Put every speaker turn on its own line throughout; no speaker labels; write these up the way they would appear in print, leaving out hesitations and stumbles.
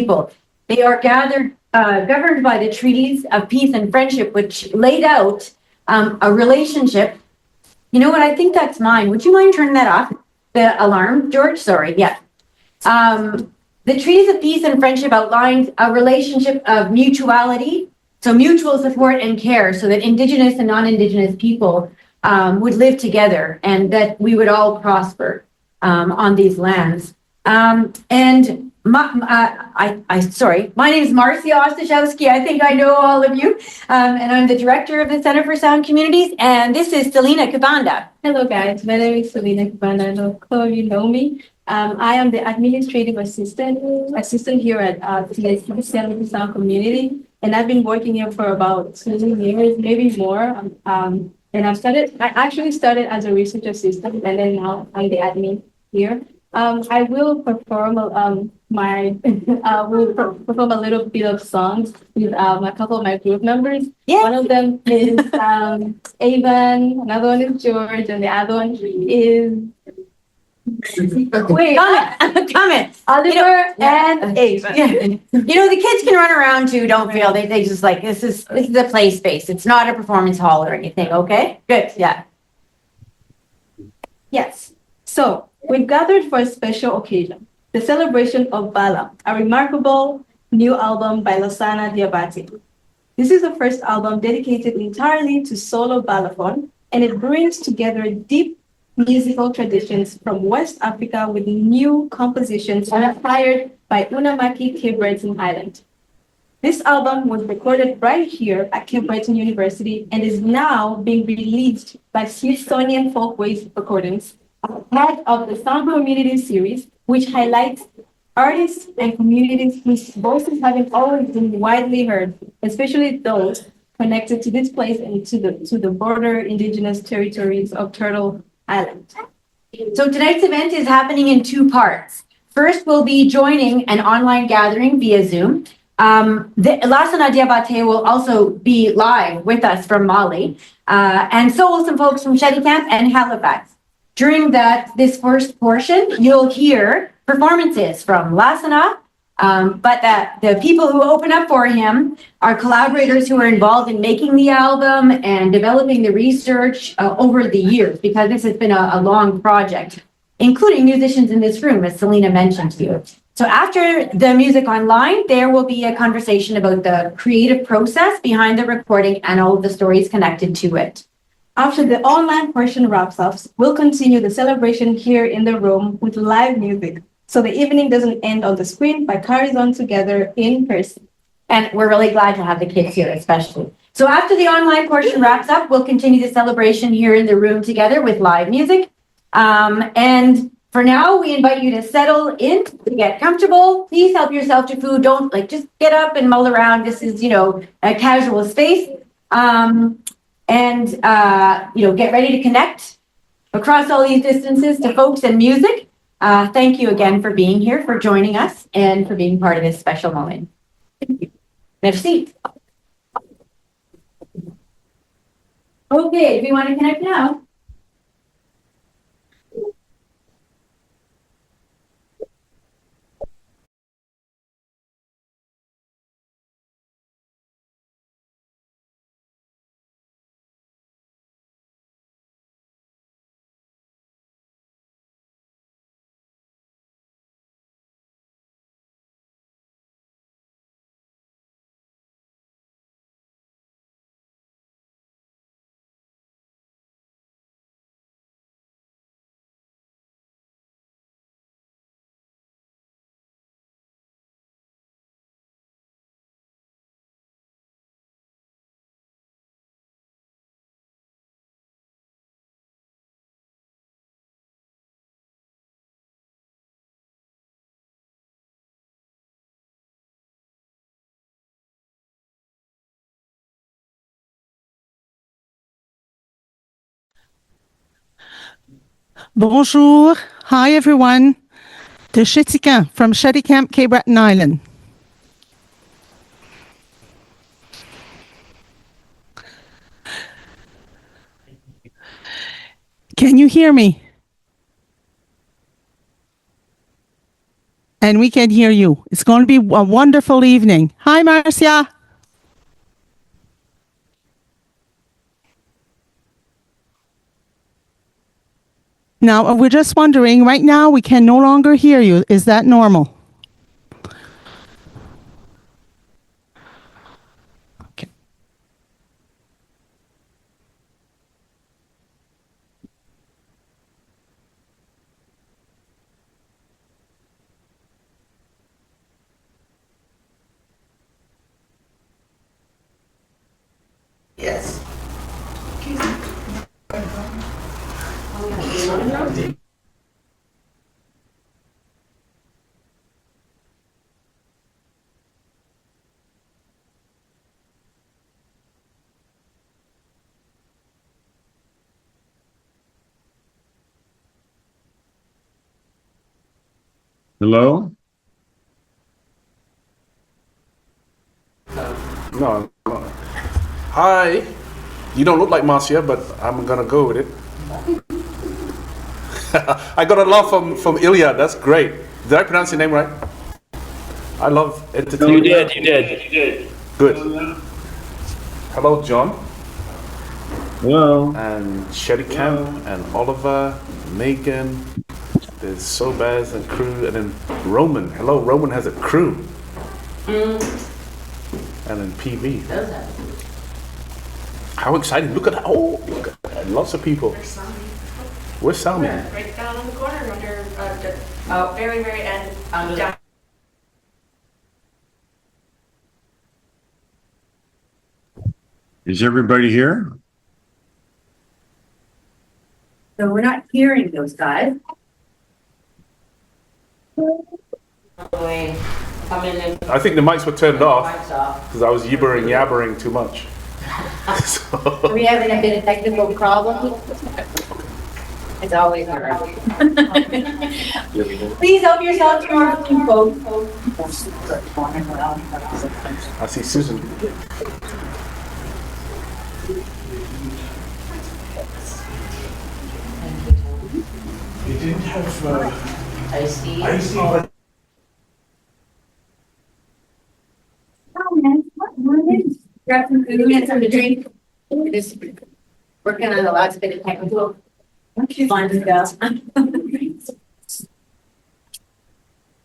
people. They are governed by the treaties of peace and friendship, which laid out a relationship. You know what? I think that's mine. Would you mind turning that off? The alarm, George? Sorry. Yeah. The treaties of peace and friendship outlined a relationship of mutuality, so mutual support and care, so that Indigenous and non-Indigenous people would live together and that we would all prosper on these lands. Sorry, my name is Marcia Ostashewski. I think I know all of you, and I'm the director of the Center for Sound Communities, and this is Selena Kabanda.
Hello guys, my name is Selena Kabanda. I know you know me. I am the administrative assistant here at the Center for Sound Community, and I've been working here for about 2 years, maybe more. And I actually started as a research assistant, and then now I'm the admin here. I will perform perform a little bit of songs with a couple of my group members. Yeah. One of them is Avon, another one is George, and the other one is
Comment.
Oliver and Avon.
Yeah. You know, the kids can run around too. Don't feel they just like this is a play space. It's not a performance hall or anything. Okay. Good. Yeah.
Yes. So we've gathered for a special occasion, the celebration of Bala, a remarkable new album by Lassana Diabaté. This is the first album dedicated entirely to solo balafon, and it brings together deep musical traditions from West Africa with new compositions inspired by Unamaki, Cape Breton Island. This album was recorded right here at Cape Breton University and is now being released by Smithsonian Folkways Recordings, part of the Sound Community series, which highlights artists and communities whose voices haven't always been widely heard, especially those connected to this place and to the border Indigenous territories of Turtle Island.
So tonight's event is happening in 2 parts. First, we'll be joining an online gathering via Zoom. The Lassana Diabaté will also be live with us from Mali, and so will some folks from Chéticamp and Halifax. During this first portion, you'll hear performances from Lassana, but the people who open up for him are collaborators who are involved in making the album and developing the research over the years, because this has been a long project, including musicians in this room, as Selena mentioned to you. So after the music online, there will be a conversation about the creative process behind the recording and all of the stories connected to it.
After the online portion wraps up, we'll continue the celebration here in the room with live music. So the evening doesn't end on the screen, but carries on together in person.
And we're really glad to have the kids here, especially. So after the online portion wraps up, we'll continue the celebration here in the room together with live music. And for now, we invite you to settle in, to get comfortable. Please help yourself to food. Don't just get up and mull around. This is, a casual space. Get ready to connect across all these distances to folks and music. Thank you again for being here, for joining us, and for being part of this special moment. Thank you. Merci. Okay, do we want to connect now?
Bonjour. Hi, everyone. De Chéticamp, from Chéticamp, Cape Breton Island. Can you hear me? and we can hear you. It's going to be a wonderful evening. Hi, Marcia. Now, we're just wondering, right now, we can no longer hear you. Is that normal? Okay.
Yes.
Hello?
No, no. Hi. You don't look like Marcia, but I'm gonna go with it. I got a laugh from Ilya. That's great. Did I pronounce your name right? I love entertainment.
You did.
Good. Hello, John.
Hello?
And Chéticamp and Oliver, Megan. There's Sobaz and crew, and then Roman. Hello, Roman has a crew. And then PV. How exciting! Look at that! Oh, look at that! Lots of people. Where's Salmi?
Right down on the corner under, very, very end. Down.
Is everybody here?
So we're not hearing those guys.
I think the mics were turned off because I was yabbering too much.
Are we having a bit of technical problem? It's always around. Please help yourself to our food, folks.
I see Susan.
You didn't have
I see.
but
Grab some food and something to drink. Just working on a last bit of technical. Fun stuff. I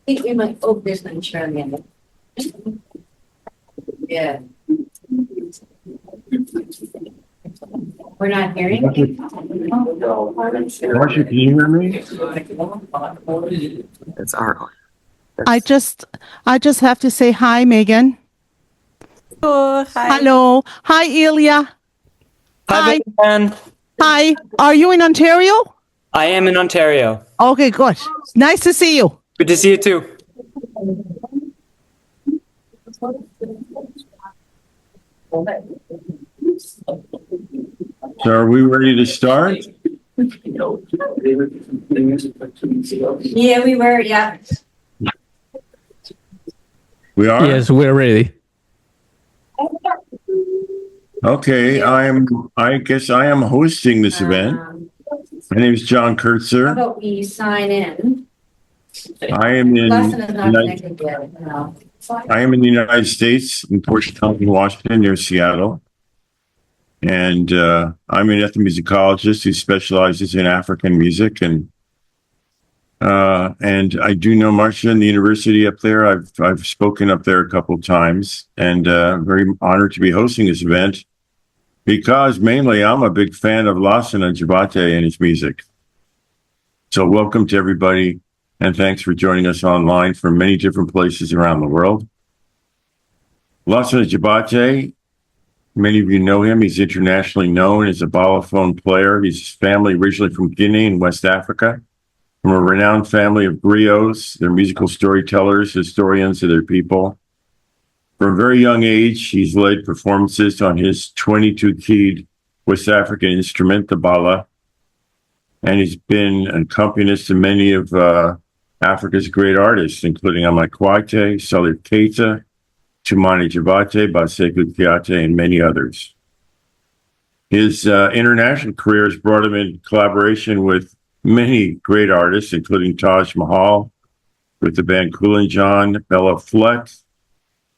think we might, oh, there's no chair on the end. Yeah. We're not hearing.
Marcia, can you hear me?
it's our.
I just have to say hi, Megan.
Oh, hi.
Hello. Hi, Ilya. Hi.
Ben.
Hi. Are you in Ontario?
I am in Ontario.
Okay, good. Nice to see you.
Good to see you too.
So are we ready to start?
Yeah, we were, yeah.
We are?
Yes, we're ready.
Okay, I guess I am hosting this event. My name is John
How
Kurtzer.
about we sign in?
I am in
Lassana is not
United-
connected yet, no.
I am in the United States, in Portsmouth, Washington, near Seattle. And I'm an ethnomusicologist who specializes in African music. And I do know Marcia and the university up there. I've spoken up there a couple of times, and very honored to be hosting this event because mainly I'm a big fan of Lassana Diabaté and his music. So welcome to everybody, and thanks for joining us online from many different places around the world. Lassana Diabaté, many of you know him. He's internationally known as a balafón player. His family originally from Guinea in West Africa, from a renowned family of griots. They're musical storytellers, historians of their people. From a very young age, he's led performances on his 22-keyed West African instrument, the Bala, and he's been an accompanist to many of Africa's great artists, including Amakwate, Salif Keita, Tumani Diabaté, Baseku Kiate, and many others. His international career has brought him in collaboration with many great artists, including Taj Mahal, with the band Cool & John, Bella Fleck,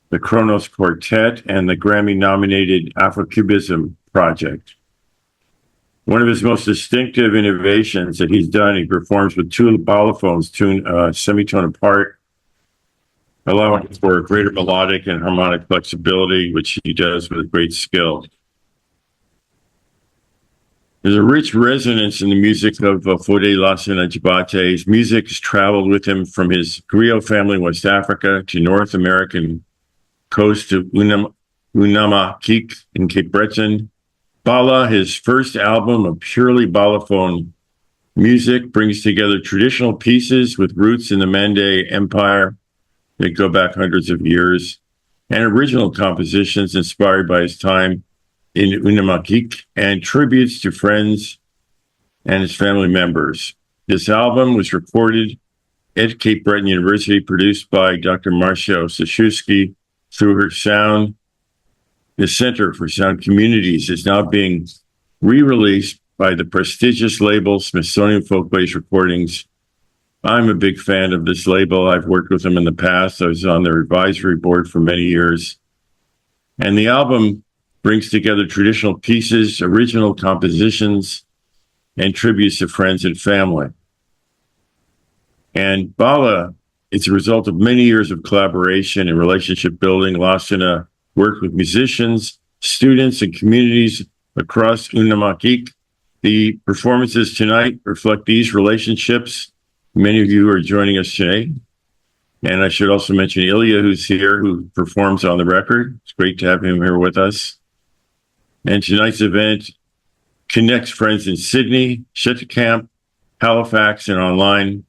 the Kronos Quartet, and the Grammy-nominated Afrocubism Project. One of his most distinctive innovations that he's done, he performs with two balafons tuned semitone apart, allowing for greater melodic and harmonic flexibility, which he does with great skill. There's a rich resonance in the music of Fode Lassana Diabaté. His music has traveled with him from his griot family in West Africa to North American coast of Unamahkik in Cape Breton. Bala, his first album of purely balafon music, brings together traditional pieces with roots in the Mande Empire that go back hundreds of years, and original compositions inspired by his time in Unamahkik and tributes to friends and his family members. This album was recorded at Cape Breton University, produced by Dr. Marcia Ostashewski through her sound. The Center for Sound Communities is now being re-released by the prestigious label Smithsonian Folkways Recordings. I'm a big fan of this label. I've worked with them in the past. I was on their advisory board for many years. And the album brings together traditional pieces, original compositions, and tributes to friends and family. And Bala, it's a result of many years of collaboration and relationship building. Lassana worked with musicians, students, and communities across Unamahkik. The performances tonight reflect these relationships. Many of you are joining us today. And I should also mention Ilya, who's here, who performs on the record. It's great to have him here with us. And tonight's event connects friends in Sydney, Chéticamp, Halifax, and online.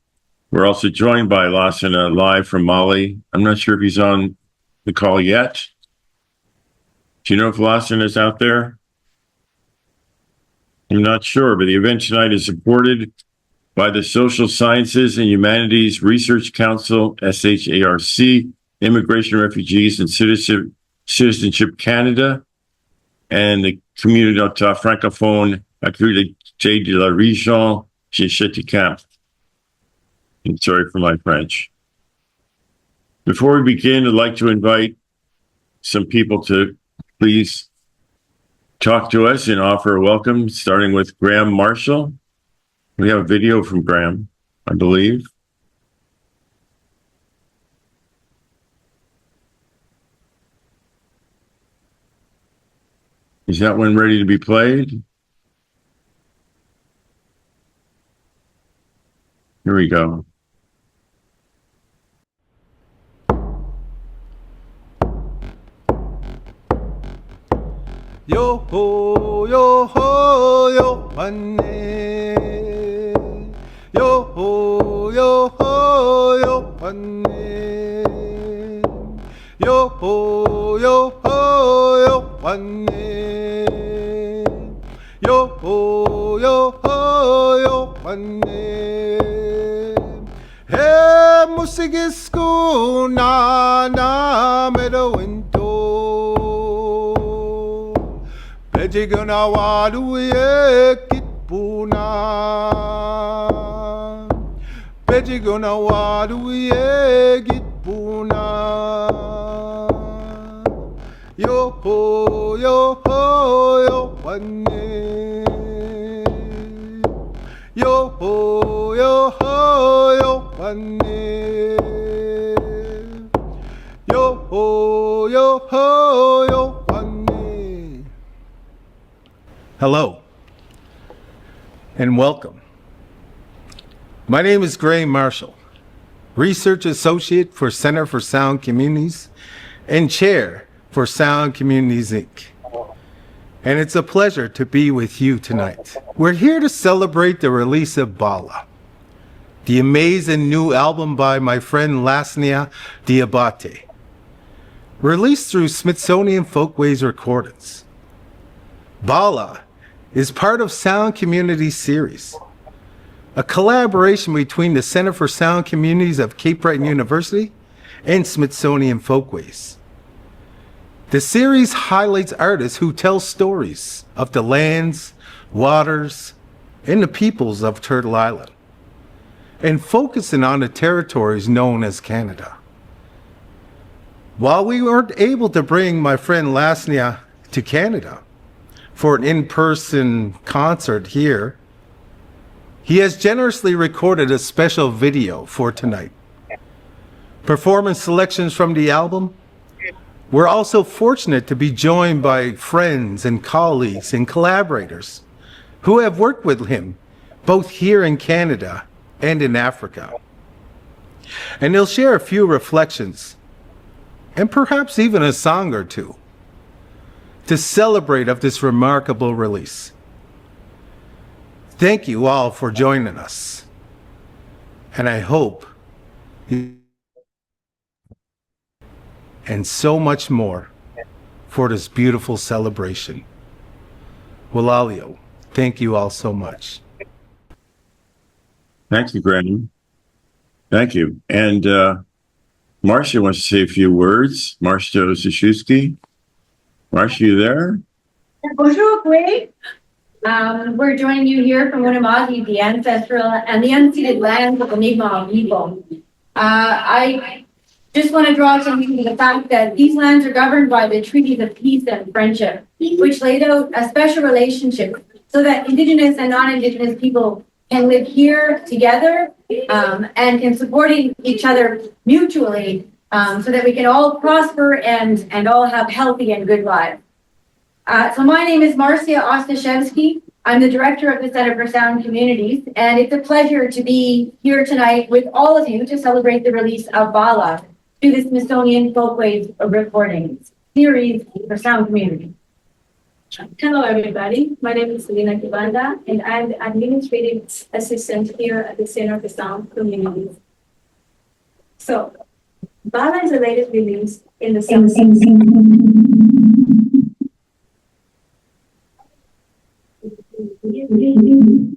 We're also joined by Lassana live from Mali. I'm not sure if he's on the call yet. Do you know if Lassana is out there? I'm not sure, but the event tonight is supported by the Social Sciences and Humanities Research Council, SHARC, Immigration, Refugees, and Citizenship Canada, and the Communauté francophone Activité de la Région Chéticamp. I'm sorry for my French. Before we begin, I'd like to invite some people to please talk to us and offer a welcome, starting with Graham Marshall. We have a video from Graham, I believe. Is that one ready to be played? Here we go.
Yo ho yo ho yo wanne. Yo ho yo ho yo wanne. Yo ho yo ho yo wanne. Yo ho yo ho yo wanne. Hey musigisku na na medowinto. Pejigana waduye kitpuna. Pejigana waduye kitpuna. Yo ho yo wanne. Yo ho yo wanne. Yo ho yo wanne. Hello and welcome. My name is Graham Marshall, Research Associate for Center for Sound Communities and Chair for Sound Communities, Inc. And it's a pleasure to be with you tonight. We're here to celebrate the release of Bala, the amazing new album by my friend Lassana Diabaté, released through Smithsonian Folkways Recordings. Bala is part of Sound Communities series, a collaboration between the Center for Sound Communities of Cape Breton University and Smithsonian Folkways. The series highlights artists who tell stories of the lands, waters, and the peoples of Turtle Island. and focusing on the territories known as Canada. While we weren't able to bring my friend Lassana to Canada for an in-person concert here, he has generously recorded a special video for tonight. Performance selections from the album. We're also fortunate to be joined by friends and colleagues and collaborators who have worked with him both here in Canada and in Africa. And they'll share a few reflections and perhaps even a song or two to celebrate of this remarkable release. Thank you all for joining us, and I hope and so much more for this beautiful celebration. Walalio, thank you all so much.
Thank you, Graham. Thank you. And Marcia wants to say a few words. Marcia Ostashewski. Marcia, you there?
Bonjour, Greg. We're joining you here from Winnemagi, the ancestral and the unceded lands of the Mi'kmaq people. I just want to draw attention to the fact that these lands are governed by the treaties of peace and friendship, which laid out a special relationship so that Indigenous and non-Indigenous people can live here together and can support each other mutually so that we can all prosper and all have healthy and good lives. So my name is Marcia Ostashewski. I'm the director of the Center for Sound Communities, and it's a pleasure to be here tonight with all of you to celebrate the release of Bala to the Smithsonian Folkways Recordings series for sound communities.
Hello, everybody. My name is Selena Kibanda, and I'm the administrative assistant here at the Center for Sound Communities. So, Bala is the latest release in the Cape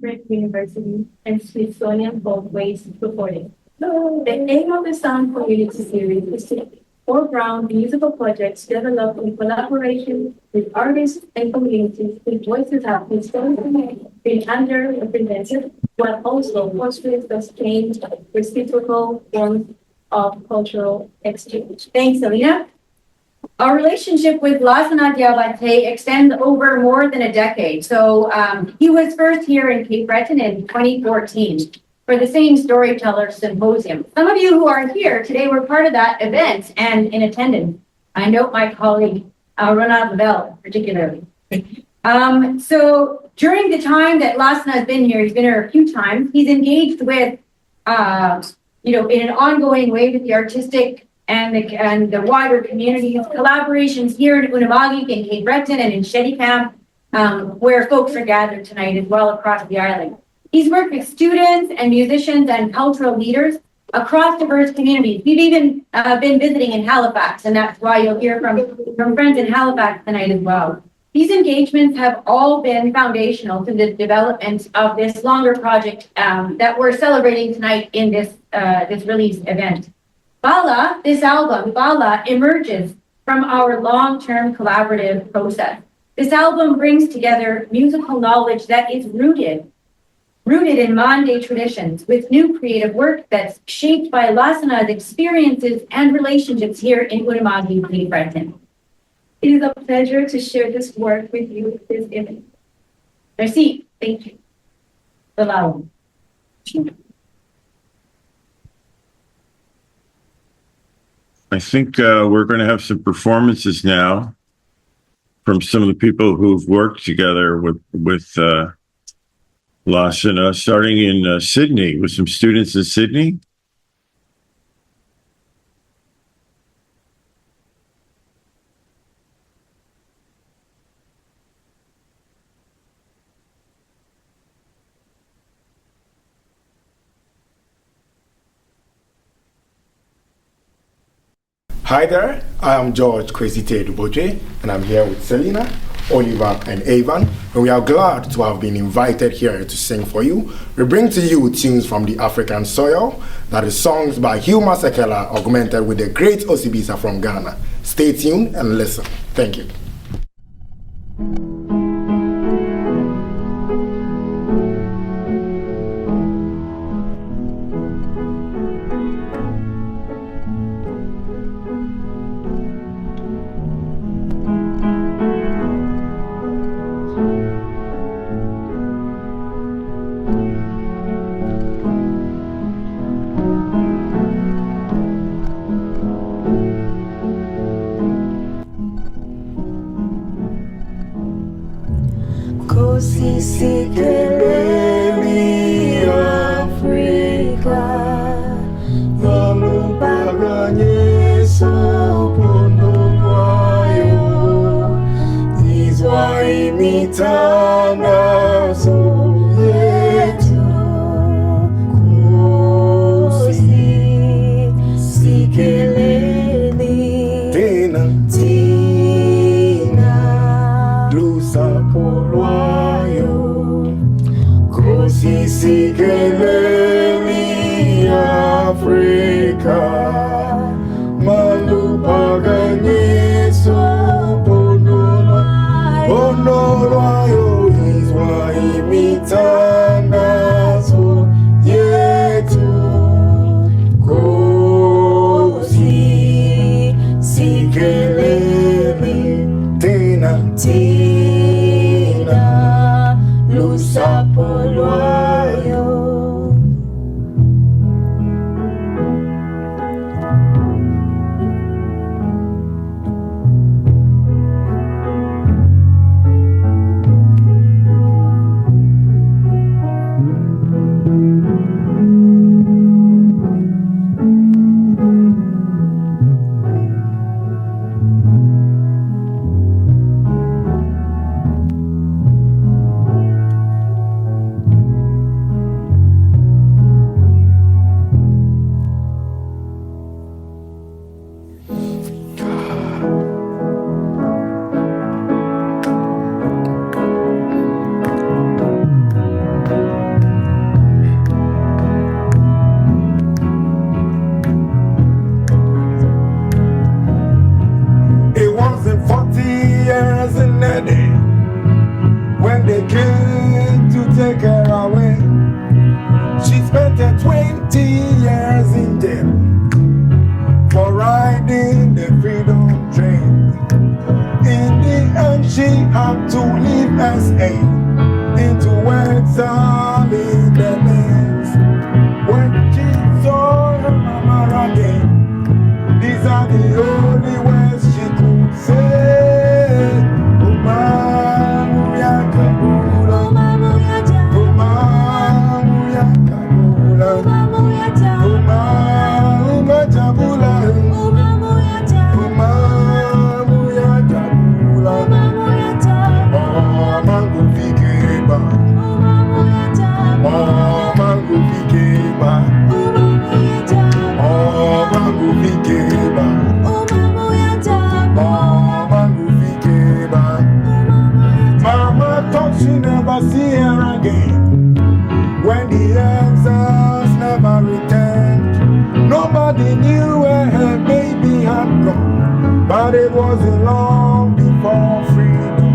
Breton University and Smithsonian Folkways Recordings. The aim of the Sound Community Series is to foreground musical projects developed in collaboration with artists and communities whose voices have historically been underrepresented, while also fostering sustained reciprocal forms of cultural exchange.
Thanks, Selena. Our relationship with Lassana Diabaté extends over more than a decade. So he was first here in Cape Breton in 2014 for the Singing Storyteller Symposium. Some of you who are here today were part of that event and in attendance. I note my colleague, Ronald Bell, particularly. So during the time that Lassana has been here, he's been here a few times, he's engaged with, in an ongoing way with the artistic and the wider communities, collaborations here in Winnemagi, in Cape Breton, and in Chéticamp, where folks are gathered tonight as well across the island. He's worked with students and musicians and cultural leaders across diverse communities. We've even been visiting in Halifax, and that's why you'll hear from friends in Halifax tonight as well. These engagements have all been foundational to the development of this longer project that we're celebrating tonight in this release event. Bala, this album, Bala, emerges from our long-term collaborative process. This album brings together musical knowledge that is rooted in Mande traditions with new creative work that's shaped by Lassana's experiences and relationships here in Winnemagi, Cape Breton.
It is a pleasure to share this work with you this evening.
Merci. Thank you. Bala.
I think we're going to have some performances now from some of the people who've worked together with Lassana, starting in Sydney, with some students in Sydney.
Hi there, I am George Kwesite Duboje, and I'm here with Selena, Oliver, and Avon, and we are glad to have been invited here to sing for you. We bring to you tunes from the African soil, that is songs by Hugh Masekela, augmented with the great Osibisa from Ghana. Stay tuned and listen. Thank you. Kosisikele Afrika Yolupaganye Soponolwayo Izwa imitana so yetu Kosisikele Tina Lusapolwayo Kosisikele Afrika Malupaganye Soponolwayo Izwa imitana so yetu Kosisikele Tina Lusapolwayo It wasn't 40 years in a day when they came to take her away. She spent 20 years in jail for riding the freedom train. In the end, she had to leave SA into exile in the lands. When she saw her mama again, these are the only words she could say. Umamuya kabula, umamuya kabula, umamuya kabula, umamuya kabula. Oh, mangu fikeba, oh, mangu fikeba, oh, mangu fikeba. Mama thought she never see her again. When the exiles never returned, nobody knew where her baby had gone. But it wasn't long before freedom.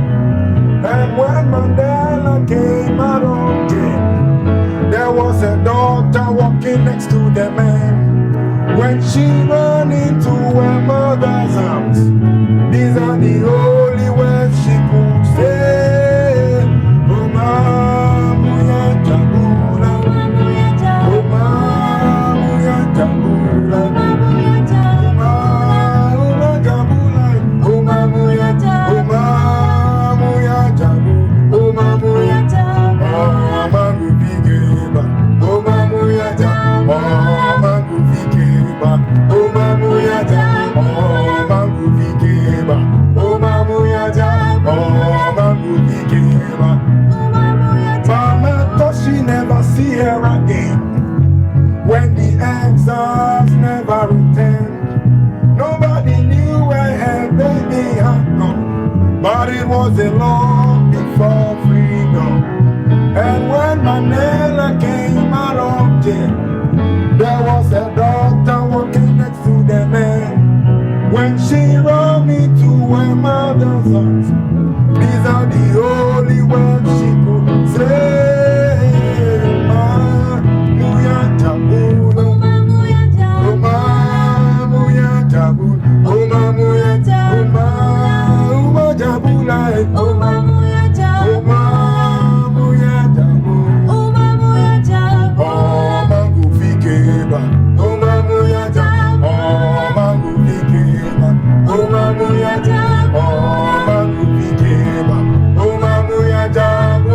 And when Mandela came out of jail, there was a daughter walking next to the man. When she ran into her mother's arms, these are the only words she could say. Umamuya kabula, umamuya kabula, umamuya kabula, umamuya kabula, umamuya kabula. Oh, mangu fikeba, umamuya kabula, oh, mangu fikeba, umamuya kabula, oh, mangu fikeba, umamuya kabula, oh, mangu fikeba. Mama thought she never see her again. When the exiles never returned, nobody knew where her baby had gone. But it wasn't long before freedom. And when Mandela came out of jail, there was a doctor walking next to the man. When she ran into her mother's arms, these are the only words she could say. Umamuya kabula, umamuya kabula, umamuya kabula, umamuya kabula, oh, mangu fikeba, umamuya kabula, oh, mangu fikeba, umamuya kabula, oh, mangu fikeba, umamuya kabula.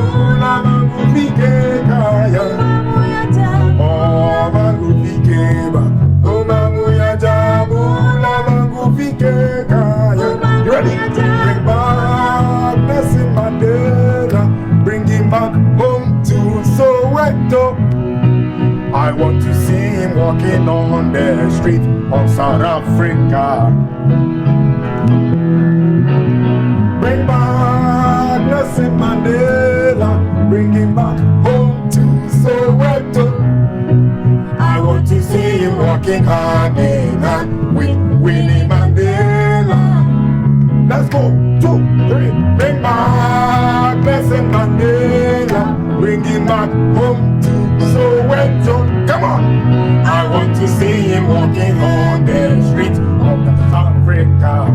You ready? Bring back Nelson Mandela. Bring him back home to Soweto. I want to see him walking on the street of South Africa. Bring back Nelson Mandela. Bring him back home to Soweto. I want to see him walking hand in hand with Winnie Mandela. Let's go, 2, 3. Bring back Nelson Mandela. Bring him back home to Soweto. Come on. I want to see him walking on the streets of Africa.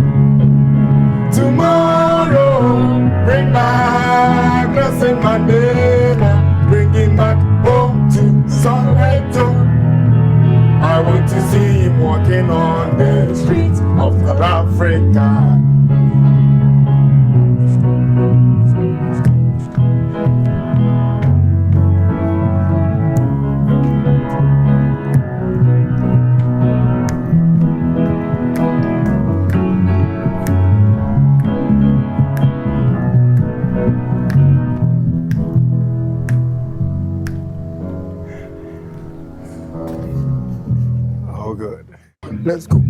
Tomorrow, bring back Nelson Mandela. Bring him back home to Soweto. I want to see him walking on the streets of South Africa. Oh, good. Let's go.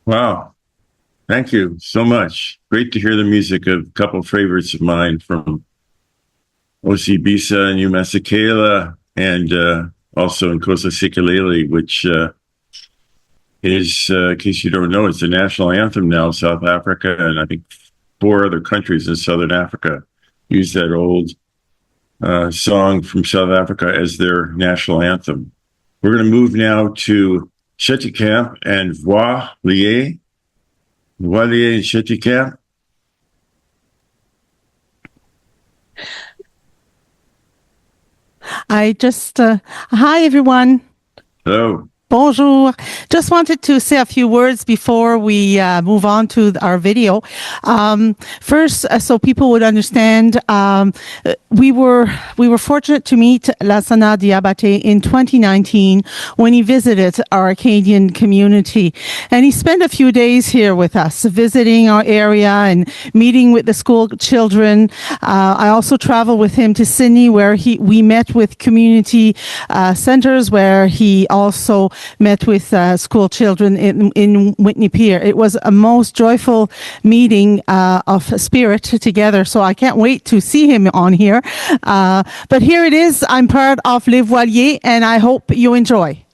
Wow. Thank you so much. Great to hear the music of a couple favorites of mine from Osibisa and Umasekela and also in Kosa Sikalele, which is, in case you don't know, it's the national anthem now of South Africa, and I think 4 other countries in Southern Africa use that old song from South Africa as their national anthem. We're going to move now to Chéticamp and Voilier. Voilier and Chéticamp.
Hi everyone.
Hello.
Bonjour. Just wanted to say a few words before we move on to our video. First, so people would understand, we were fortunate to meet Lassana Diabaté in 2019 when he visited our Acadian community, and he spent a few days here with us, visiting our area and meeting with the school children. I also traveled with him to Sydney, where we met with community centers, where he also met with school children in Whitney Pier. It was a most joyful meeting of spirit together, so I can't wait to see him on here. But here it is. I'm part of Les Voiliers, and I hope you enjoy.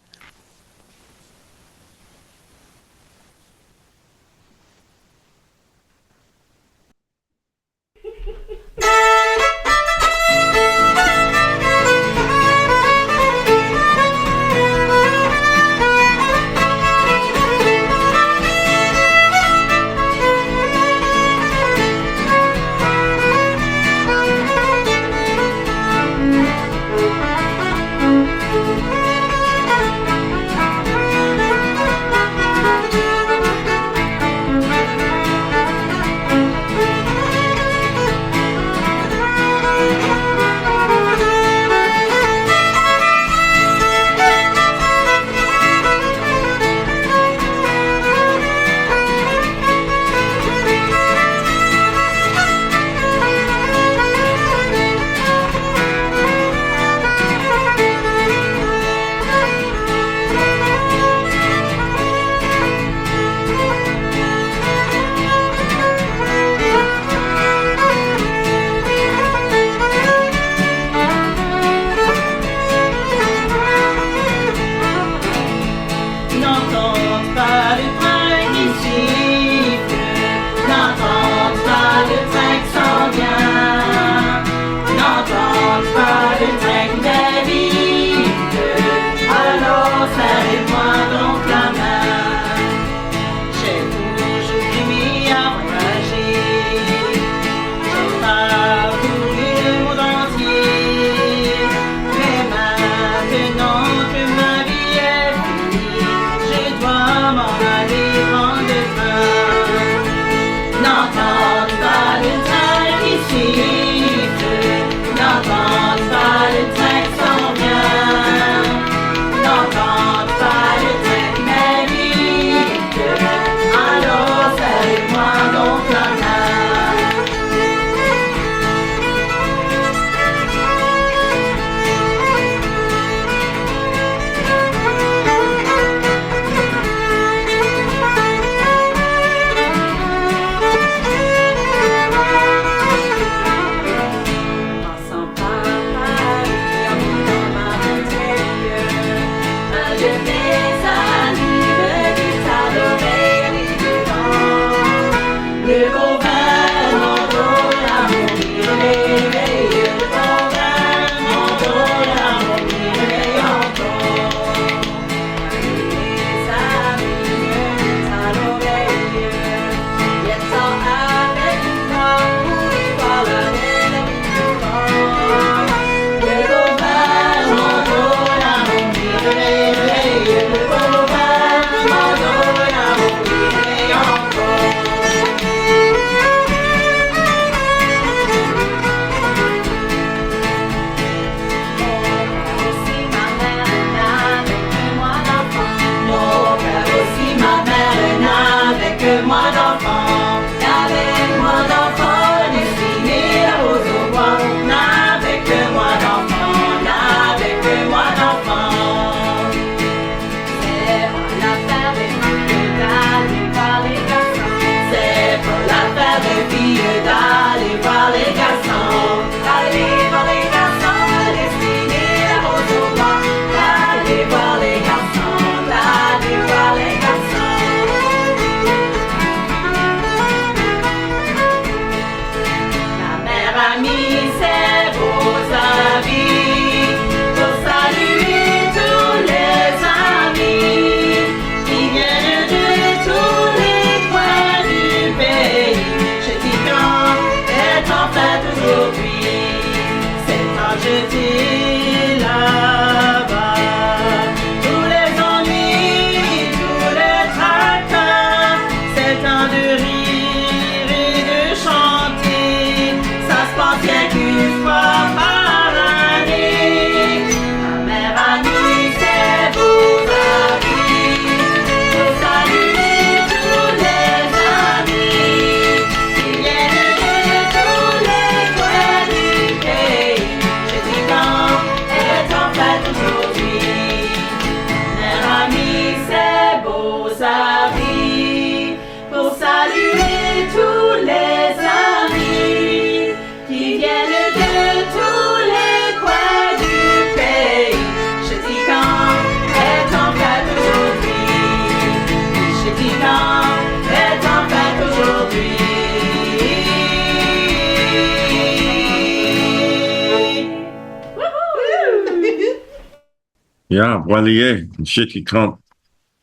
Yeah, Walier, Chéticamp.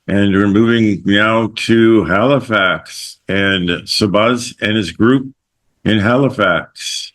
And we're moving now to Halifax and Sabaz and his group in Halifax.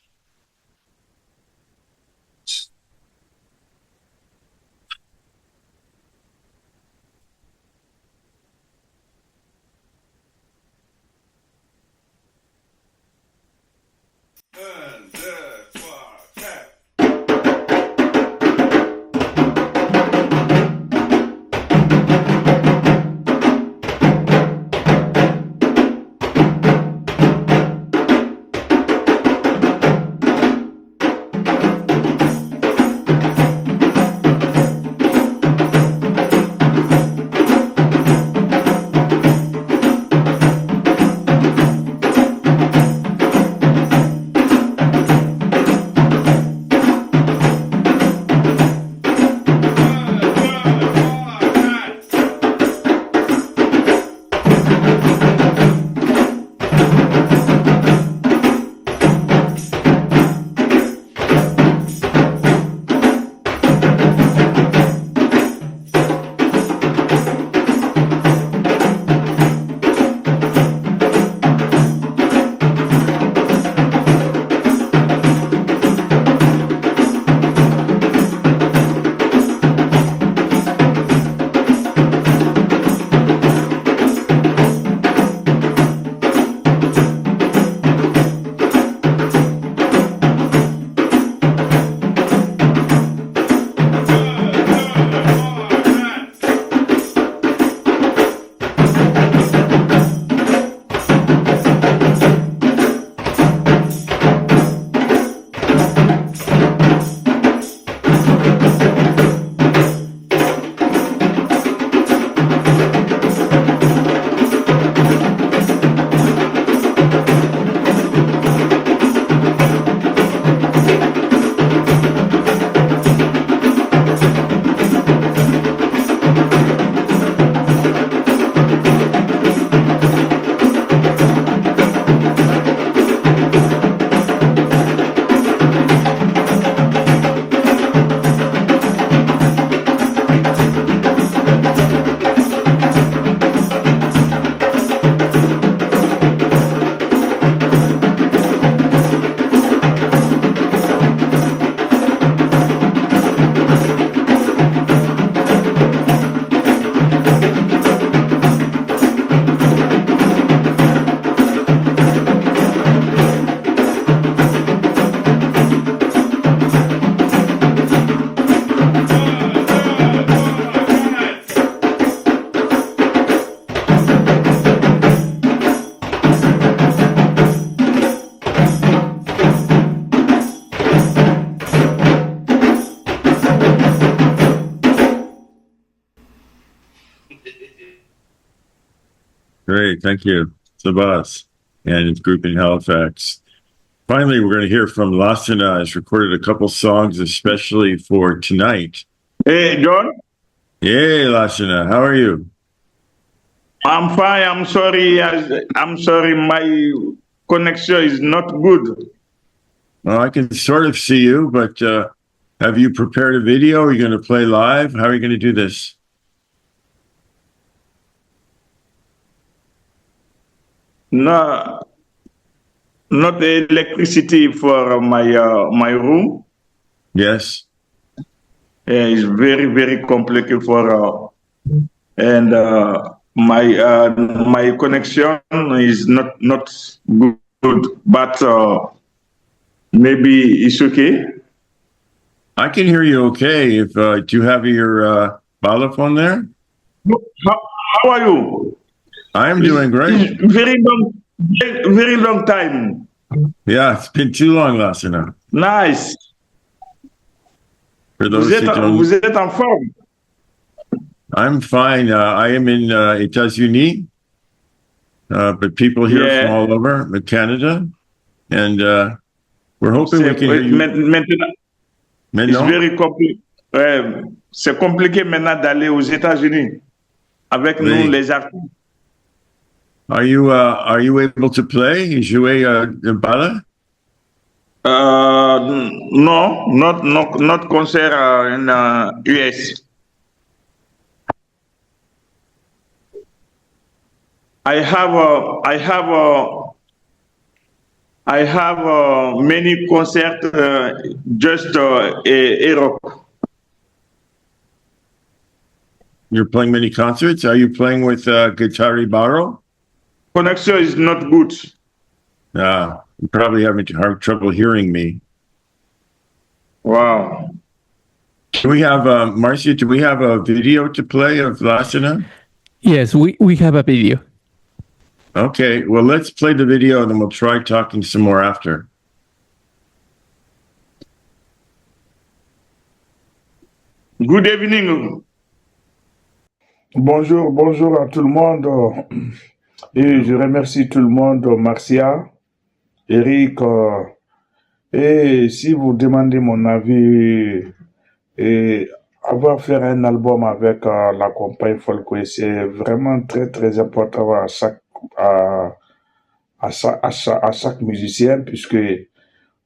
Great, thank you, Sabaz and his group in Halifax. Finally, we're going to hear from Lassana. He's recorded a couple songs especially for tonight.
Hey, John.
Hey, Lassana, how are you?
I'm fine. I'm sorry. My connection is not good.
Well, I can sort of see you, but have you prepared a video? Are you going to play live? How are you going to do this?
No, not the electricity for my room.
Yes.
It's very complicated for and my connection is not good, but maybe it's okay.
I can hear you okay. If do you have your Bala phone there?
How are you?
I'm doing great.
It's very long time.
Yeah, it's been too long, Lassana.
Nice.
For those who don't,
vous êtes en forme?
I'm fine. I am in États-Unis, but people here from all over Canada, and we're hoping we can hear you.
Maintenant, it's very compliqué. C'est compliqué maintenant d'aller aux États-Unis avec nous les artistes.
Are you able to play, jouer Bala?
No, not concert in US. I have many concerts just Europe.
You're playing many concerts? Are you playing with Guitarri Barro?
Connection is not good.
You're probably having trouble hearing me.
Wow.
Do we have, Marcia, do we have a video to play of Lassana?
Yes, we have a video.
Okay, well, let's play the video and then we'll try talking some more after.
Good evening.
Bonjour, bonjour à tout le monde. Et je remercie tout le monde, Marcia, Eric. Et si vous demandez mon avis, et avoir fait un album avec la compagnie Folkways, c'est vraiment très très important à chaque musicien, puisque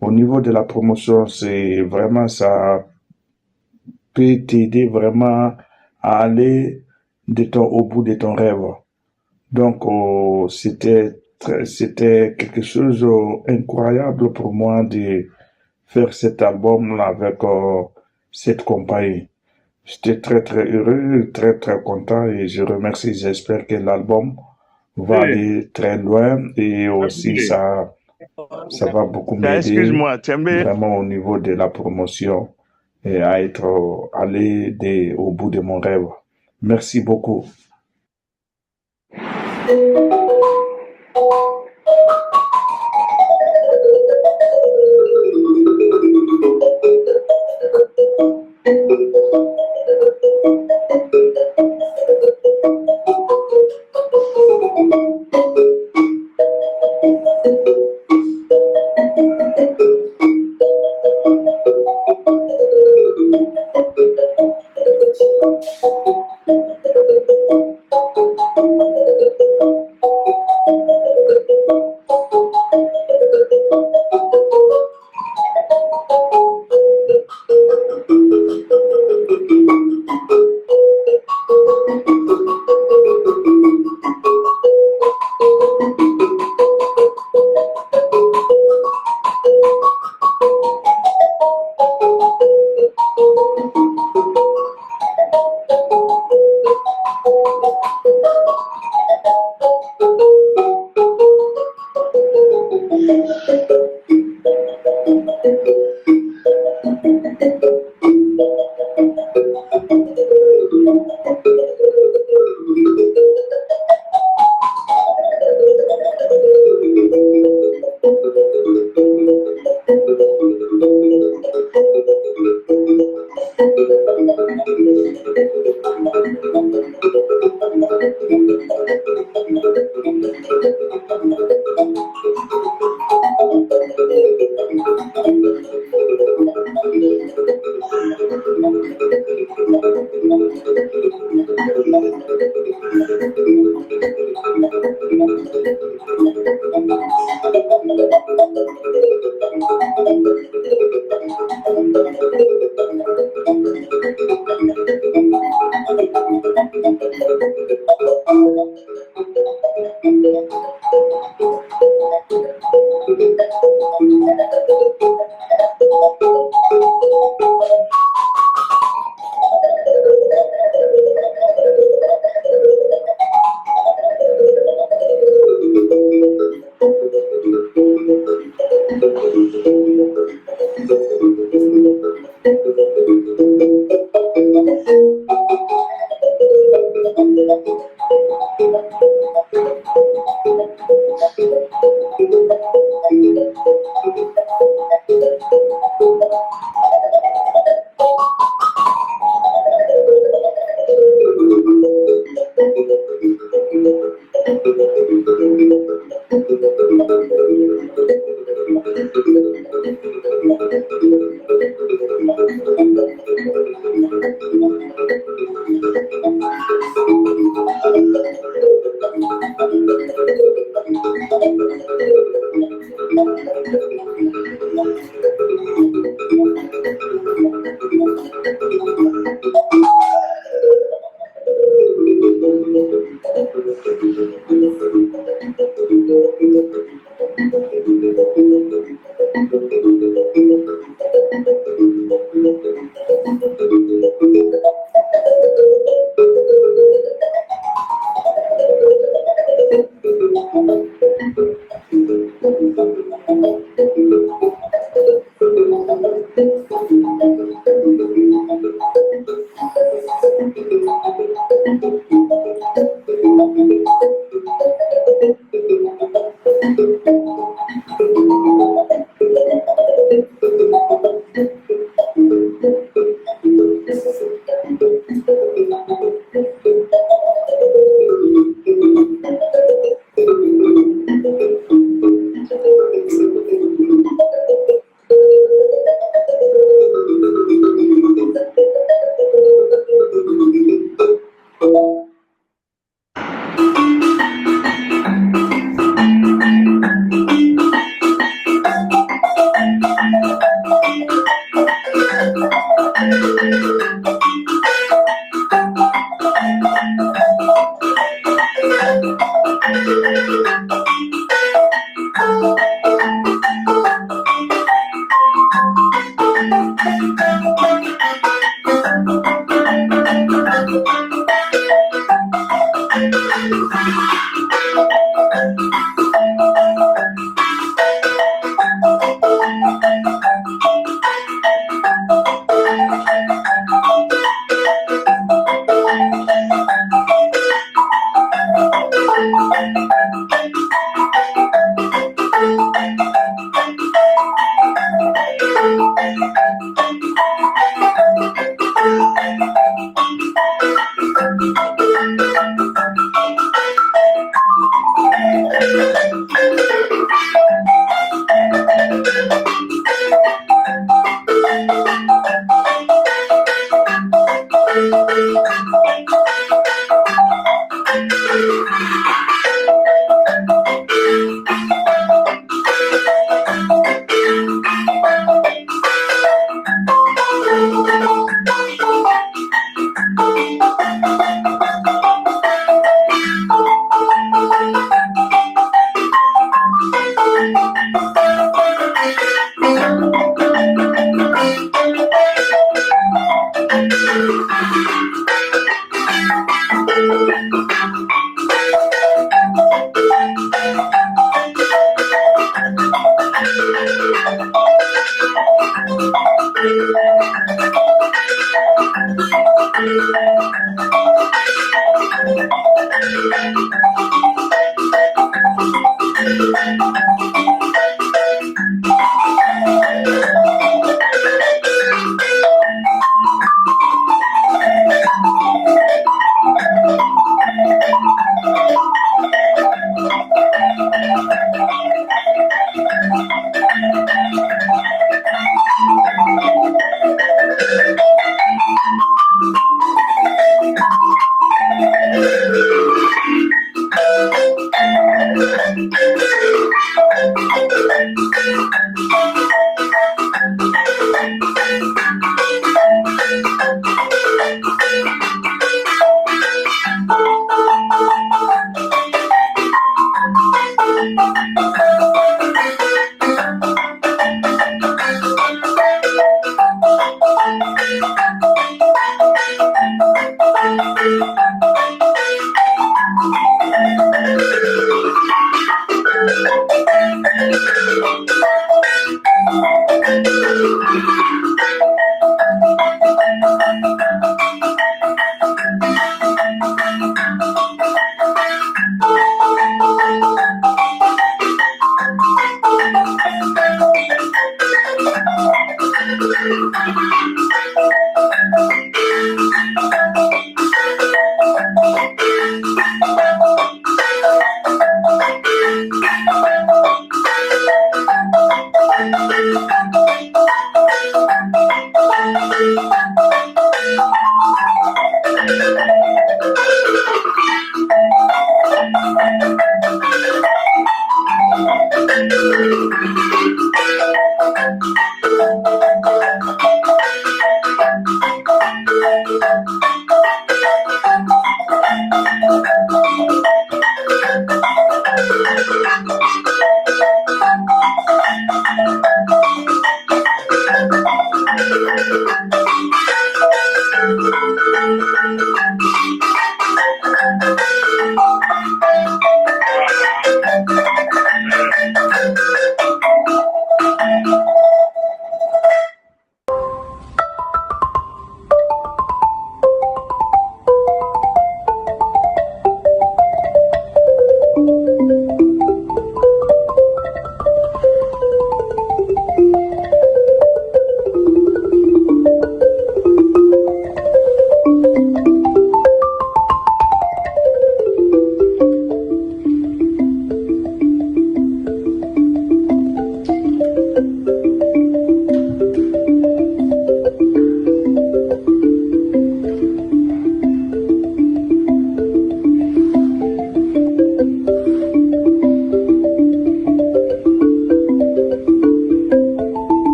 au niveau de la promotion, c'est vraiment ça peut t'aider vraiment à aller au bout de ton rêve. Donc c'était quelque chose d'incroyable pour moi de faire cet album avec cette compagnie. J'étais très très heureux, très très content et je remercie, j'espère que l'album va aller très loin et aussi ça va beaucoup m'aider vraiment au niveau de la promotion et à aller au bout de mon rêve. Merci beaucoup.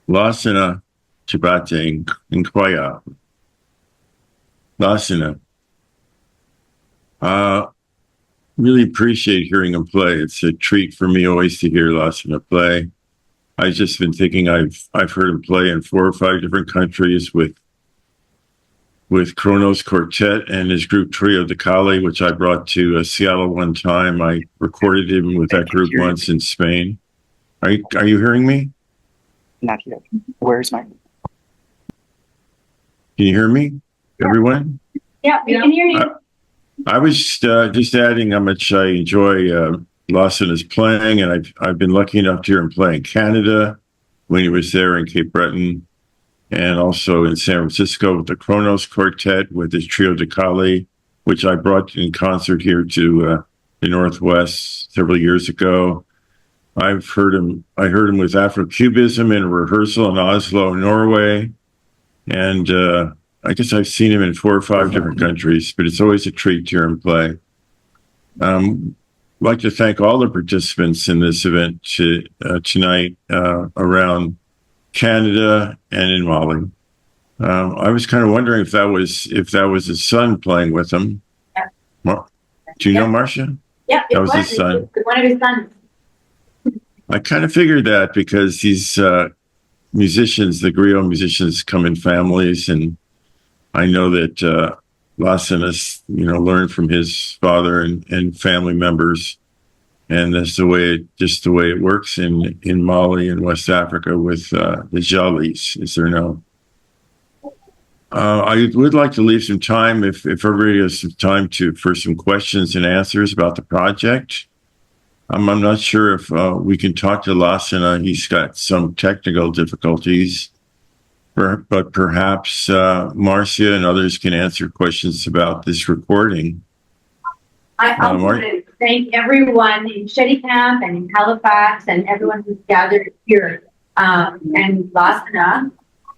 Lassana Diabaté, incroyable. Lassana. Really appreciate hearing him play. It's a treat for me always to hear Lassana play. I've just been thinking I've heard him play in 4 or 5 different countries with Kronos Quartet and his group Trio de Cali, which I brought to Seattle one time. I recorded him with that group once in Spain. Are you hearing me?
Not yet. Where's my?
Can you hear me, everyone?
Yeah, we can hear you.
I was just adding how much I enjoy Lassana's playing, and I've been lucky enough to hear him play in Canada when he was there in Cape Breton, and also in San Francisco with the Kronos Quartet with his Trio de Cali, which I brought in concert here to the Northwest several years ago. I heard him with Afro-Cubism in a rehearsal in Oslo, Norway, and I guess I've seen him in 4 or 5 different countries, but it's always a treat to hear him play. I'd like to thank all the participants in this event tonight around Canada and in Mali. I was kind of wondering if that was his son playing with him.
Yeah.
Do you know Marcia?
Yeah,
that was his son.
One of his sons.
I kind of figured that because these musicians, the griot musicians, come in families, and I know that Lassana, learned from his father and family members, and that's the way it works in Mali and West Africa with the Jalis, as they're known. I would like to leave some time, if everybody has some time, for some questions and answers about the project. I'm not sure if we can talk to Lassana. He's got some technical difficulties, but perhaps Marcia and others can answer questions about this recording.
I also want to thank everyone in Chéticamp and in Halifax and everyone who's gathered here, and Lassana,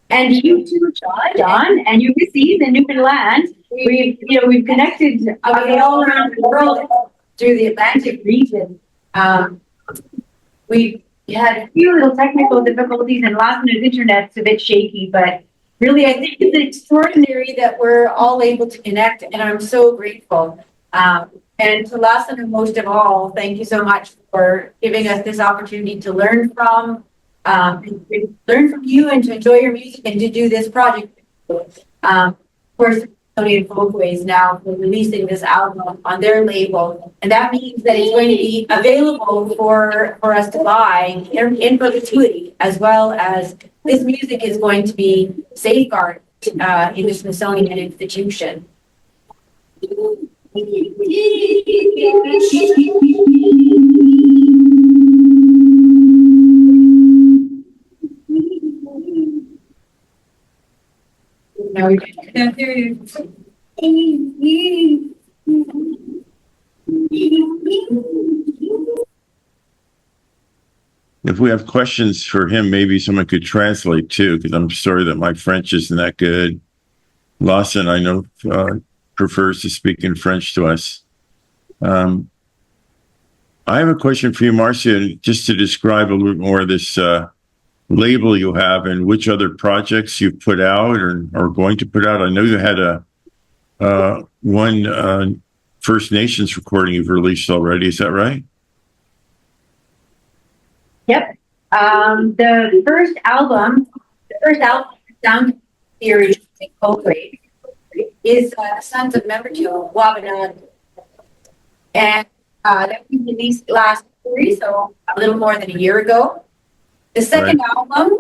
and you too, John, and you received in Newfoundland. We've connected all around the world through the Atlantic region. We had a few little technical difficulties, and Lassana's internet's a bit shaky, but really I think it's extraordinary that we're all able to connect, and I'm so grateful. And to Lassana, most of all, thank you so much for giving us this opportunity to learn from you and to enjoy your music and to do this project. Of course, Smithsonian Folkways now for releasing this album on their label, and that means that it's going to be available for us to buy in perpetuity, as well as this music is going to be safeguarded in the Smithsonian institution. Now we can't hear you.
If we have questions for him, maybe someone could translate too, because I'm sorry that my French isn't that good. Lawson, I know, prefers to speak in French to us. I have a question for you, Marcia, just to describe a little more of this label you have and which other projects you've put out or are going to put out. I know you had one First Nations recording you've released already. Is that right?
Yep. The first album, Sound Series, Folkways, is the Sons of Memberto, Wabanad. And that was released last year, so a little more than a year ago. The second album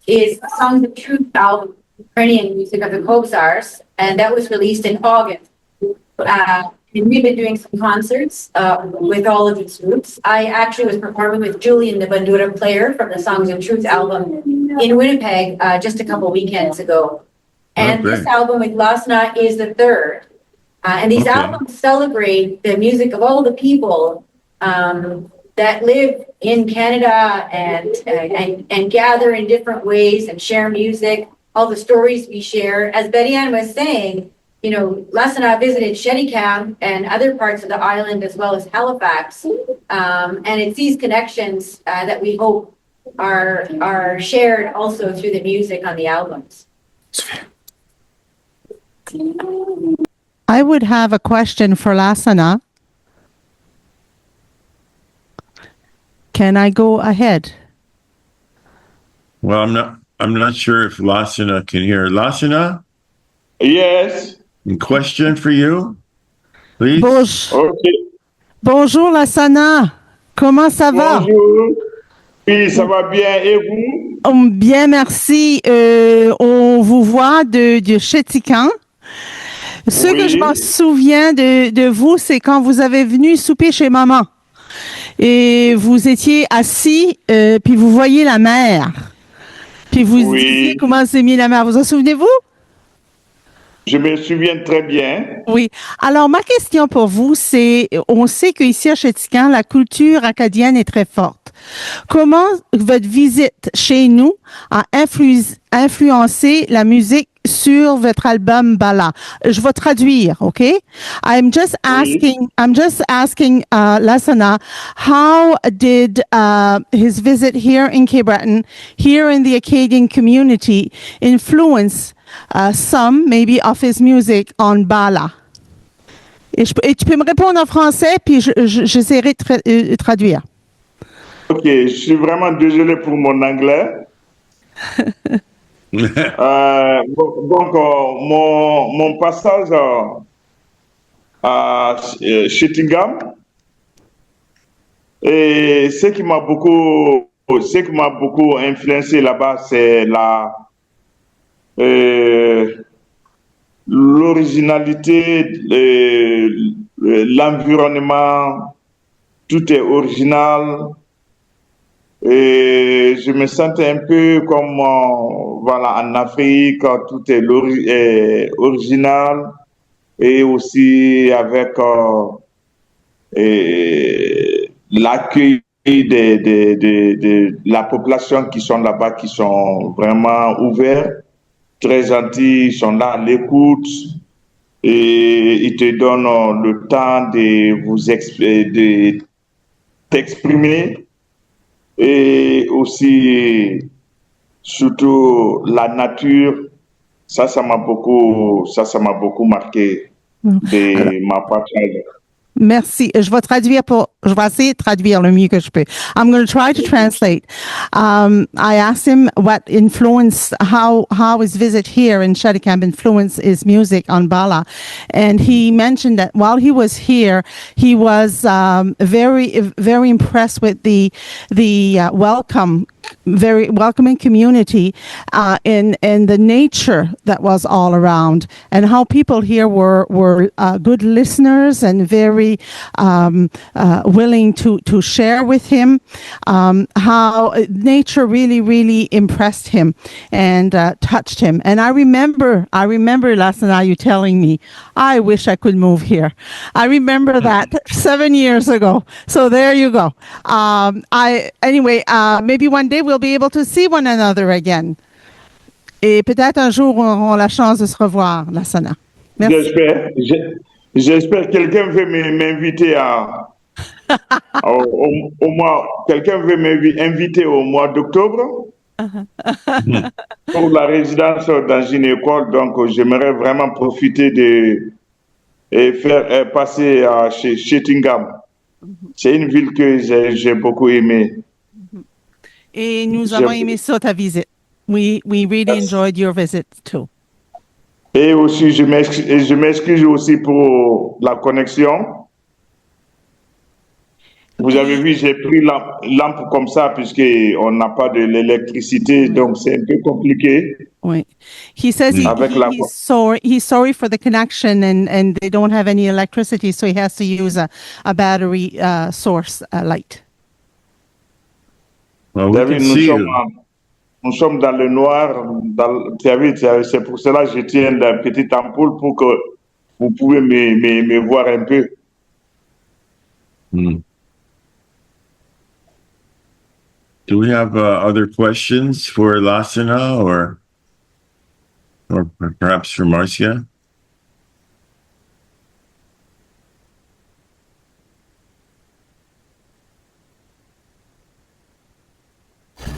is Songs of Truth album, Ukrainian music of the Kobzars, and that was released in August. And we've been doing some concerts with all of these groups. I actually was performing with Julian, the bandura player from the Songs of Truth album in Winnipeg just a couple weekends ago. And this album with Lassana is the third. And these albums celebrate the music of all the people that live in Canada and gather in different ways and share music, all the stories we share. As Betty Ann was saying, you know, Lassana visited Chéticamp and other parts of the island as well as Halifax. And it's these connections that we hope are shared also through the music on the albums.
I would have a question for Lassana. Can I go ahead?
Well, I'm not sure if Lassana can hear. Lassana,
Yes.
a question for you, please.
Okay.
Bonjour Lassana. Comment ça va?
Bonjour. Oui, ça va bien. Et vous?
Bien, merci. On vous voit de Chéticamp. Ce que je m'en souviens de vous, c'est quand vous avez venu souper chez maman. Et vous étiez assis, puis vous voyez la mer. Puis vous disiez comment c'est mis la mer. Vous en souvenez-vous?
Je me souviens très bien.
Oui. Alors, ma question pour vous, c'est, on sait qu'ici à Chéticamp, la culture acadienne est très forte. Comment votre visite chez nous a influencé la musique sur votre album Bala? Je vais traduire, OK? I'm just asking Lassana, how did his visit here in Cape Breton, here in the Acadian community, influence some, maybe, of his music on Bala? Et tu peux me répondre en français, puis j'essaierai de traduire.
Ok, je suis vraiment désolé pour mon anglais. Donc, mon passage à Chéticamp, et ce qui m'a beaucoup influencé là-bas, c'est l'originalité, l'environnement, tout est original. Et je me sentais un peu comme voilà, en Afrique, tout est original et aussi avec l'accueil de la population qui sont là-bas, qui sont vraiment ouverts, très gentils, ils sont là à l'écoute et ils te donnent le temps de t'exprimer. Et aussi, surtout, la nature, ça m'a beaucoup marqué de ma partie.
Merci. Je vais essayer de traduire le mieux que je peux. I'm going to try to translate. I asked him what influenced, how his visit here in Chéticamp influenced his music on Bala. And he mentioned that while he was here, he was very, very impressed with the very welcoming community and the nature that was all around, and how people here were good listeners and very willing to share with him, how nature really, really impressed him and touched him. And I remember Lassana, you telling me, I wish I could move here. I remember that 7 years ago. So there you go. Maybe one day we'll be able to see one another again. Et peut-être un jour, on aura la chance de se revoir, Lassana. Merci.
J'espère que quelqu'un veut m'inviter au mois, quelqu'un veut m'inviter au mois d'octobre pour la résidence dans une école. Donc, j'aimerais vraiment profiter et faire passer chez Chéticamp. C'est une ville que j'ai beaucoup aimée.
Et nous avons aimé ça, ta visite. We really enjoyed your visit too.
Et aussi, je m'excuse aussi pour la connexion. Vous avez vu, j'ai pris lampe comme ça puisqu'on n'a pas de l'électricité, donc c'est un peu compliqué.
Oui. He says he's sorry for the connection and they don't have any electricity, so he has to use a battery source light.
Well, we can see you.
Nous sommes dans le noir, c'est pour cela que je tiens la petite ampoule pour que vous pouvez me voir un peu.
Do we have other questions for Lassana or perhaps for Marcia?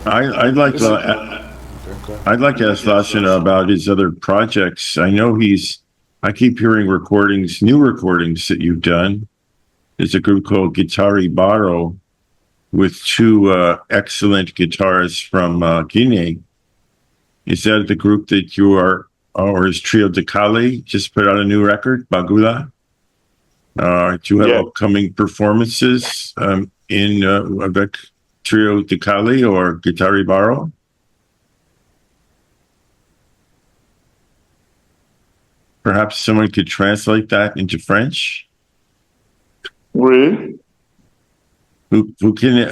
I'd like to ask Lassana about his other projects. I know I keep hearing new recordings that you've done. There's a group called Guitari Baro with two excellent guitarists from Guinea. Is that the group that you are, or is Trio de Cali just put out a new record, Bagula? Do you have upcoming performances avec Trio de Cali or Guitari Baro? Perhaps someone could translate that into French?
Oui.
Vous comprenez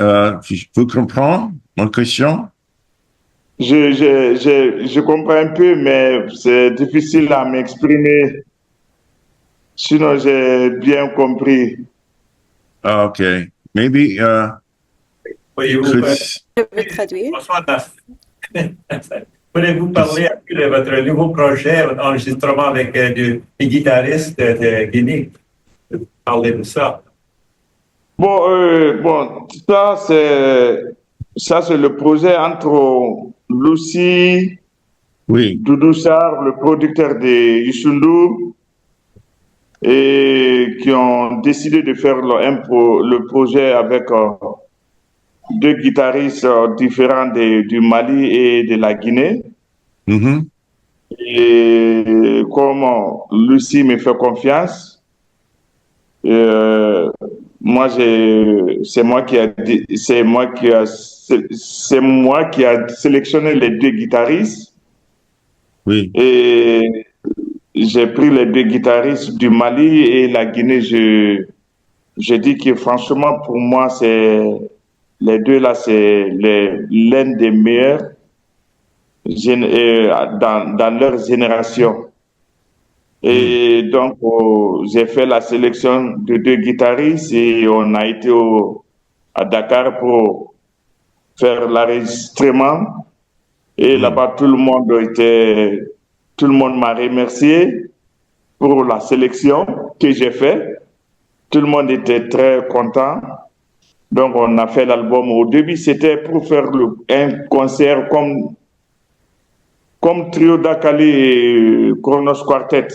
mon question?
Je comprends un peu, mais c'est difficile à m'exprimer. Sinon, j'ai bien compris.
Okay. Maybe
Pourriez-vous parler un peu de votre nouveau projet d'enregistrement avec des guitaristes de Guinée? Parlez de ça.
Bon, ça c'est le projet entre Lucie, Doudou Sarr, le producteur de Youssou, et qui ont décidé de faire le projet avec deux guitaristes différents du Mali et de la Guinée.
Mm-hmm.
Et comme Lucie me fait confiance, moi c'est moi qui a sélectionné les deux guitaristes.
Oui.
Et j'ai pris les deux guitaristes du Mali et la Guinée. Je dis que franchement pour moi les deux là c'est l'un des meilleurs dans leur génération. Et donc, j'ai fait la sélection de deux guitaristes et on a été à Dakar pour faire l'enregistrement. Et là-bas, tout le monde m'a remercié pour la sélection que j'ai faite. Tout le monde était très content. Donc, on a fait l'album. Au début, c'était pour faire un concert comme Trio d'Akali et Kronos Quartet.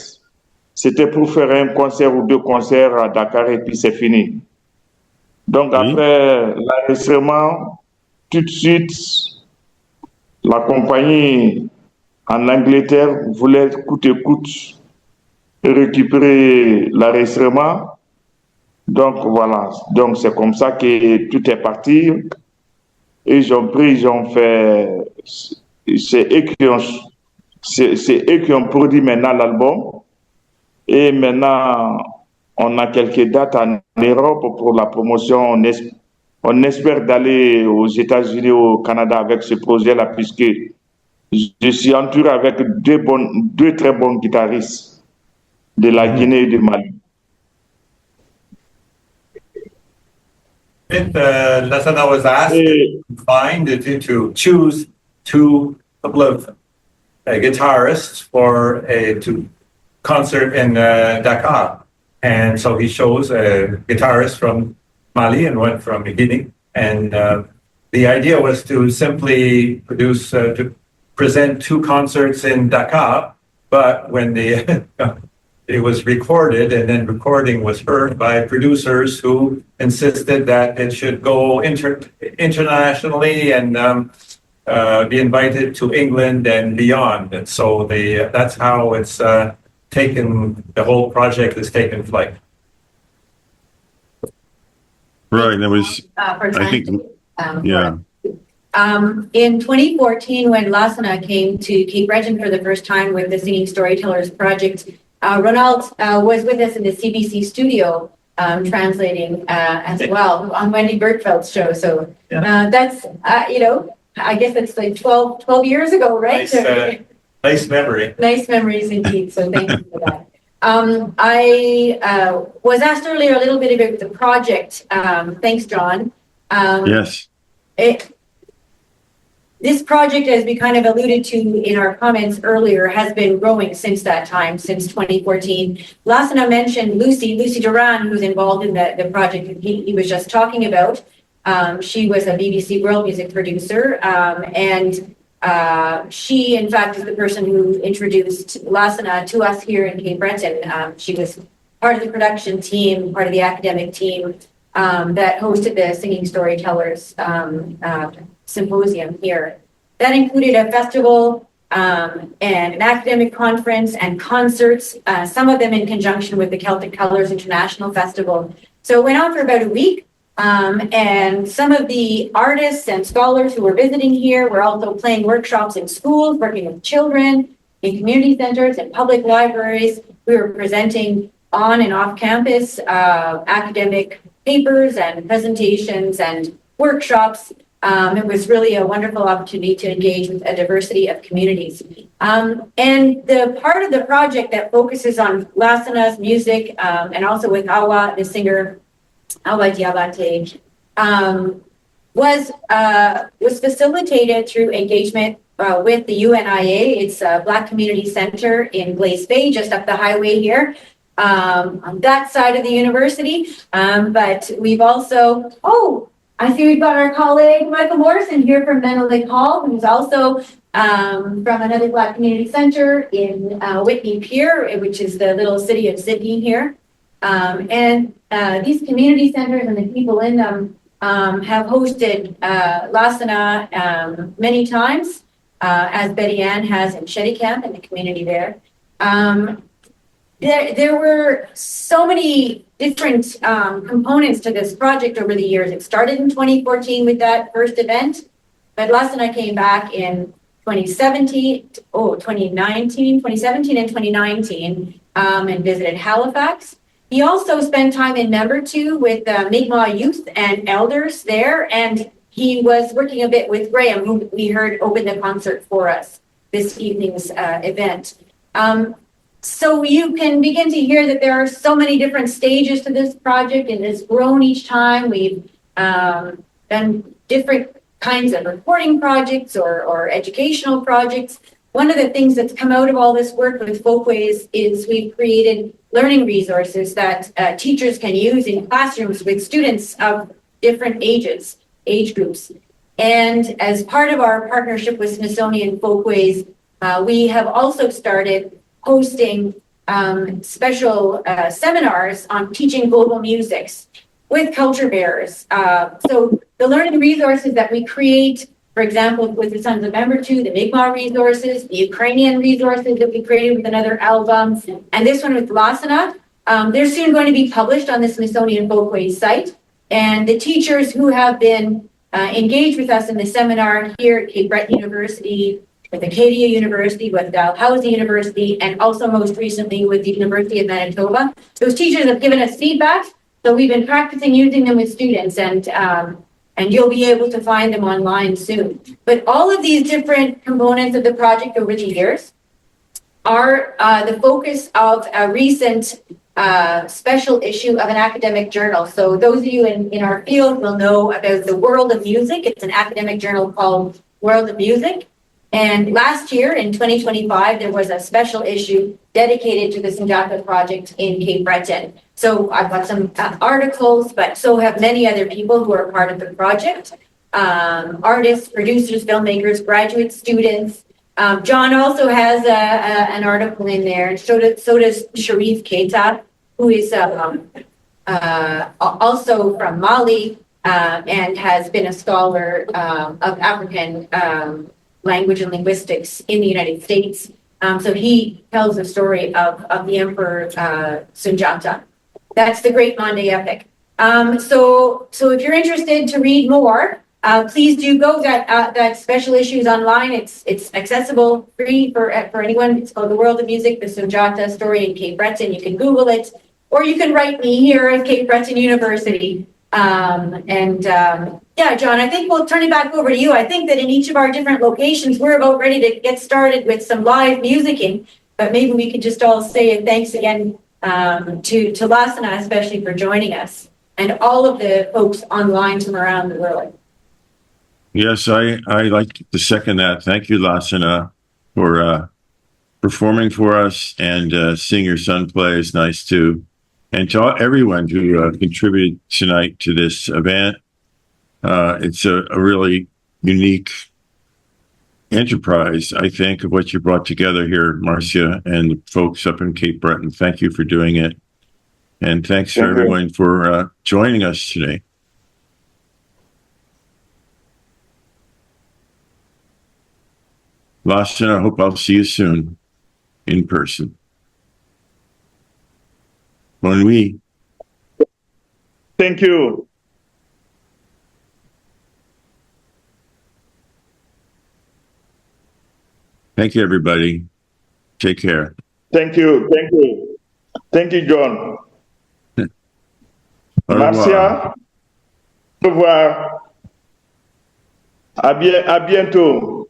C'était pour faire un concert ou deux concerts à Dakar et puis c'est fini. Donc après l'enregistrement, tout de suite, la compagnie en Angleterre voulait coûte que coûte récupérer l'enregistrement. Donc voilà, donc c'est comme ça que tout est parti. Et ils ont fait, c'est eux qui ont produit maintenant l'album. Et maintenant, on a quelques dates en Europe pour la promotion. On espère d'aller aux États-Unis, au Canada avec ce projet-là, puisque je suis entouré avec deux très bons guitaristes de la Guinée et du Mali.
Lassana was asked to choose two couple of guitarists for to concert in Dakar. And so he chose a guitarist from Mali and one from Guinea. And the idea was to simply to present two concerts in Dakar, but when it was recorded and then recording was heard by producers who insisted that it should go internationally and be invited to England and beyond. And so that's how it's the whole project has taken flight.
Right, that was, I think,
in 2014, when Lassana came to Cape Breton for the first time with the Singing Storytellers project, Ronald was with us in the CBC studio translating as well on Wendy Bergfeld's show. So that's, I guess that's like 12 years ago, right?
Nice memory.
Nice memories indeed. So thank you for that. I was asked earlier a little bit about the project. Thanks, John.
Yes.
This project, as we kind of alluded to in our comments earlier, has been growing since that time, since 2014. Lassana mentioned Lucy Duran, who's involved in the project he was just talking about. She was a BBC World Music producer, and she, in fact, is the person who introduced Lassana to us here in Cape Breton. She was part of the production team, part of the academic team that hosted the Singing Storytellers Symposium here. That included a festival and an academic conference and concerts, some of them in conjunction with the Celtic Colours International Festival. So it went on for about a week. And some of the artists and scholars who were visiting here were also playing workshops in schools, working with children, in community centers and public libraries. We were presenting on and off campus academic papers and presentations and workshops. It was really a wonderful opportunity to engage with a diversity of communities. And the part of the project that focuses on Lassana's music and also with Awa, the singer, Awa Diabaté, was facilitated through engagement with the UNIA. It's a Black Community Center in Glace Bay, just up the highway here, on that side of the university. But we've also, I see we've got our colleague Michael Morrison here from Menlo Hall, who's also from another Black Community Center in Whitney Pier, which is the little city of Sydney here. And these community centers and the people in them have hosted Lassana many times, as Betty Ann has in Chéticamp in the community there. There were so many different components to this project over the years. It started in 2014 with that first event, but Lassana came back in 2017 and 2019 and visited Halifax. He also spent time in Membertou with Mi'kmaq youth and elders there, and he was working a bit with Graham, who we heard open the concert for us this evening's event. So you can begin to hear that there are so many different stages to this project, and it's grown each time. We've done different kinds of reporting projects or educational projects. One of the things that's come out of all this work with Folkways is we've created learning resources that teachers can use in classrooms with students of different age groups. And as part of our partnership with Smithsonian Folkways, we have also started hosting special seminars on teaching global musics with culture bearers. So the learning resources that we create, for example, with the Sons of Membertou, the Mi'kmaq resources, the Ukrainian resources that we created with another album, and this one with Lassana, they're soon going to be published on the Smithsonian Folkways site. And the teachers who have been engaged with us in the seminar here at Cape Breton University, with Acadia University, with Dalhousie University, and also most recently with the University of Manitoba, those teachers have given us feedback. So we've been practicing using them with students, and you'll be able to find them online soon. But all of these different components of the project over the years are the focus of a recent special issue of an academic journal. So those of you in our field will know about the World of Music. It's an academic journal called World of Music. And last year, in 2025, there was a special issue dedicated to the Sunjata project in Cape Breton. So I've got some articles, but so have many other people who are part of the project. Artists, producers, filmmakers, graduate students. John also has an article in there, and so does Sharif Keita, who is also from Mali and has been a scholar of African language and linguistics in the United States. So he tells the story of the Emperor Sunjata. That's the Great Mande Epic. So if you're interested to read more, please do go. That special issue is online. It's accessible, free for anyone. It's called The World of Music, the Sunjata Story in Cape Breton. You can Google it, or you can write me here at Cape Breton University. Yeah, John, I think we'll turn it back over to you. I think that in each of our different locations, we're about ready to get started with some live musicking, but maybe we could just all say a thanks again to Lassana, especially for joining us, and all of the folks online from around the world.
Yes, I like to second that. Thank you, Lassana, for performing for us, and seeing your son play is nice too. And to everyone who contributed tonight to this event. It's a really unique enterprise, I think, of what you brought together here, Marcia, and the folks up in Cape Breton. Thank you for doing it. And thanks for everyone for joining us today. Lassana, I hope I'll see you soon in person. Bonne nuit.
Thank you.
Thank you, everybody. Take care.
Thank you. Thank you. Thank you, John.
Au revoir.
Marcia, au revoir. À bientôt.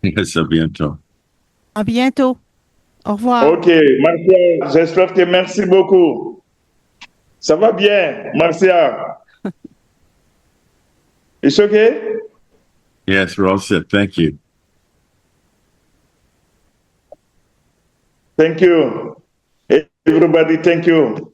Yes, à bientôt.
À bientôt. Au revoir.
Ok, Marcia, j'espère que merci beaucoup. Ça va bien, Marcia? It's okay?
Yes, we're all set. Thank you.
Thank you. Everybody, thank you.